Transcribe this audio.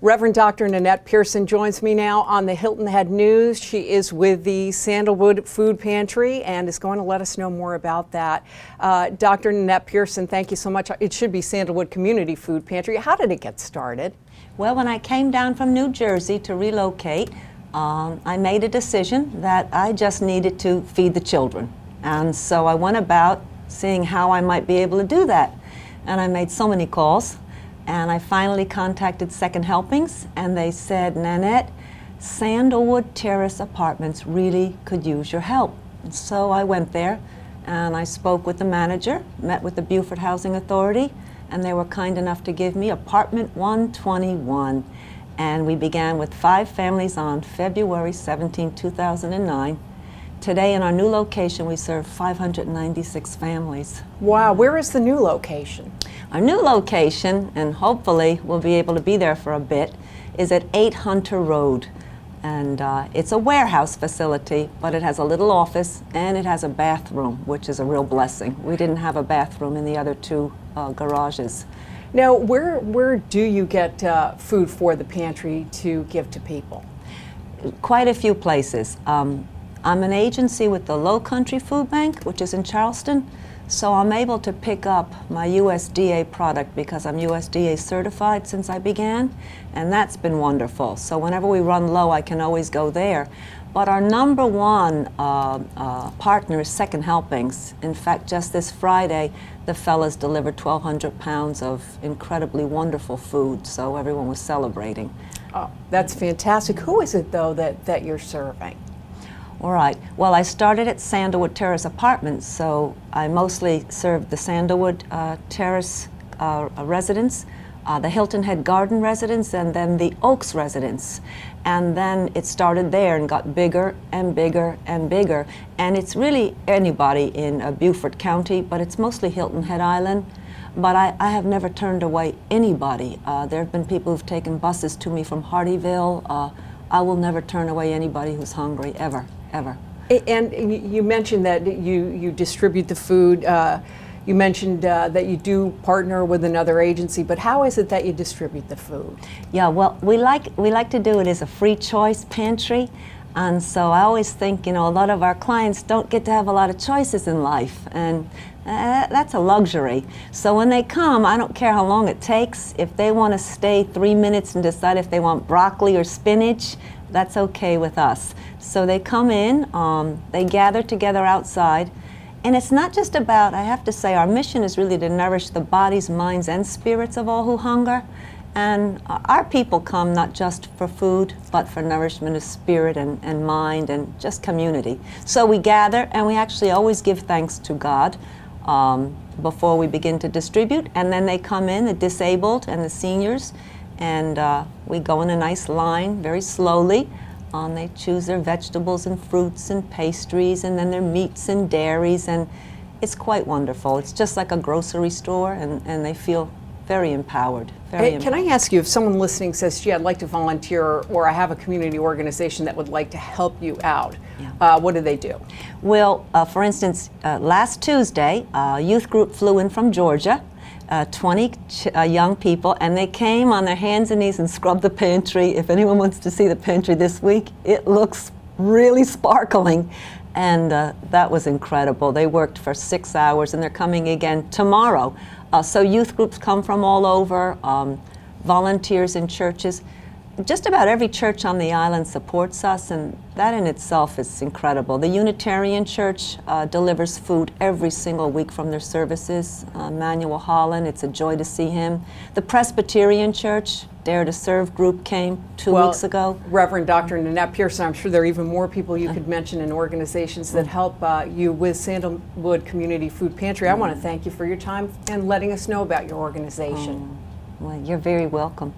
Reverend Dr. Nannette Pierson joins me now on the Hilton Head News. She is with the Sandalwood Food Pantry and is going to let us know more about that. Dr. Nannette Pierson, thank you so much. It should be Sandalwood Community Food Pantry. How did it get started? Well, when I came down from New Jersey to relocate, I made a decision that I just needed to feed the children. And so I went about seeing how I might be able to do that. And I made so many calls. And I finally contacted Second Helpings, and they said, Nannette, Sandalwood Terrace Apartments really could use your help. And so I went there, and I spoke with the manager, met with the Beaufort Housing Authority, and they were kind enough to give me apartment 121. And we began with 5 families on February 17, 2009. Today in our new location, we serve 596 families. Wow, where is the new location? Our new location, and hopefully we'll be able to be there for a bit, is at 8 Hunter Road. And it's a warehouse facility, but it has a little office and it has a bathroom, which is a real blessing. We didn't have a bathroom in the other 2 garages. Now, where do you get food for the pantry to give to people? Quite a few places. I'm an agency with the Low Country Food Bank, which is in Charleston, so I'm able to pick up my USDA product because I'm USDA certified since I began, and that's been wonderful. So whenever we run low, I can always go there. But our number one partner is Second Helpings. In fact, just this Friday, the fellas delivered 1,200 pounds of incredibly wonderful food, so everyone was celebrating. Oh, that's fantastic. Who is it, though, that you're serving? All right. Well, I started at Sandalwood Terrace Apartments, so I mostly served the Sandalwood Terrace residents, the Hilton Head Garden residents, and then the Oaks residents. And then it started there and got bigger and bigger and bigger. And it's really anybody in Beaufort County, but it's mostly Hilton Head Island. But I have never turned away anybody. There have been people who've taken buses to me from Hardyville. I will never turn away anybody who's hungry, ever. Ever. And you mentioned that you distribute the food. You mentioned that you do partner with another agency, but how is it that you distribute the food? Yeah, well, we like to do it as a free choice pantry, and so I always think, you know, a lot of our clients don't get to have a lot of choices in life, and that's a luxury. So when they come, I don't care how long it takes. If they want to stay 3 minutes and decide if they want broccoli or spinach, that's okay with us. So they come in, they gather together outside, and it's not just about, I have to say, our mission is really to nourish the bodies, minds, and spirits of all who hunger. And our people come not just for food, but for nourishment of spirit and mind and just community. So we gather, and we actually always give thanks to God before we begin to distribute, and then they come in, the disabled and the seniors, and we go in a nice line very slowly. They choose their vegetables and fruits and pastries, and then their meats and dairies, and it's quite wonderful. It's just like a grocery store, and they feel very empowered. Can I ask you, if someone listening says, gee, I'd like to volunteer, or I have a community organization that would like to help you out, yeah. What do they do? Well, for instance, last Tuesday, a youth group flew in from Georgia, 20 young people, and they came on their hands and knees and scrubbed the pantry. If anyone wants to see the pantry this week, it looks really sparkling, and that was incredible. They worked for 6 hours, and they're coming again tomorrow. So youth groups come from all over, volunteers in churches. Just about every church on the island supports us, and that in itself is incredible. The Unitarian Church delivers food every single week from their services. Manuel Holland, it's a joy to see him. The Presbyterian Church, Dare to Serve group came 2 weeks ago. Reverend Dr. Nannette Pierson, I'm sure there are even more people you could mention in organizations that help you with Sandalwood Community Food Pantry. I want to thank you for your time and letting us know about your organization. Well, you're very welcome.